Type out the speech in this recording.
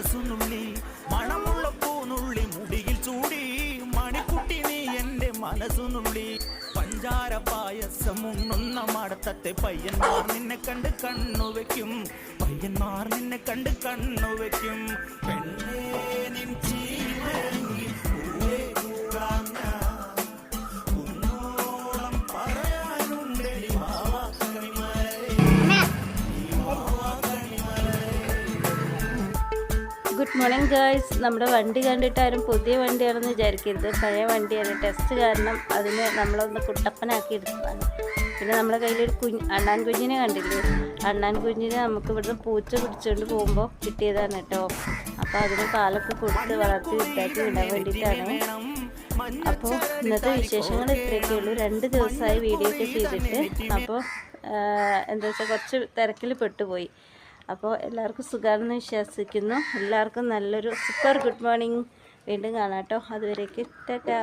മനസ്സുനുള്ളി മണമുള്ള പൂനുള്ളി മുടിയിൽ ചൂടി മണിക്കുട്ടി നീ എൻ്റെ മനസ്സുനുള്ളി പഞ്ചാര പായസം ഉണ്ണുന്ന മടത്തത്തെ പയ്യന്മാർ നിന്നെ കണ്ട് കണ്ണുവെക്കും പയ്യന്മാർ നിന്നെ കണ്ട് കണ്ണുവെക്കും പെണ്ണേ നിൻ ചീവഴങ്ങി പൂവേ പൂക്കാൻ ഞാൻ കുന്നോളം പറയാനുണ്ടെടി വാവാ കണിമലരേ വാവാ കണിമലരേ. Good morning girls. നമ്മുടെ വണ്ടി കണ്ടിട്ട് ആരും പുതിയ വണ്ടിയാണെന്ന് വിചാരിക്കരുത്, പഴയ വണ്ടിയാണ്. ടെസ്റ്റ് കാരണം അതിന് നമ്മളൊന്ന് കുട്ടപ്പനാക്കി എടുത്തതാണ്. പിന്നെ നമ്മുടെ കയ്യിലൊരു അണ്ണാൻ കുഞ്ഞിനെ കണ്ടില്ലേ, അണ്ണാൻ കുഞ്ഞിനെ നമുക്ക് ഇവിടുന്ന് പൂച്ച പിടിച്ചുകൊണ്ട് പോകുമ്പോൾ കിട്ടിയതാണ് കേട്ടോ. അപ്പോൾ അതിന് പാലൊക്കെ കൊടുത്ത് വളർത്തി വിട്ടാക്കി വിടാൻ വേണ്ടിയിട്ടാണ്. അപ്പോൾ ഇന്നത്തെ വിശേഷങ്ങൾ ഇത്രയൊക്കെ ഉള്ളൂ. 2 ദിവസമായി വീഡിയോ ഒക്കെ ചെയ്തിട്ട്. അപ്പോൾ എന്താ വെച്ചാൽ കുറച്ച് തിരക്കിൽ പെട്ടുപോയി. അപ്പോൾ എല്ലാവർക്കും സുഖമാണെന്ന് വിശ്വസിക്കുന്നു. എല്ലാവർക്കും നല്ലൊരു സൂപ്പർ ഗുഡ് മോർണിംഗ്. വീണ്ടും കാണാം കേട്ടോ. അതുവരേക്ക് ടാറ്റാ.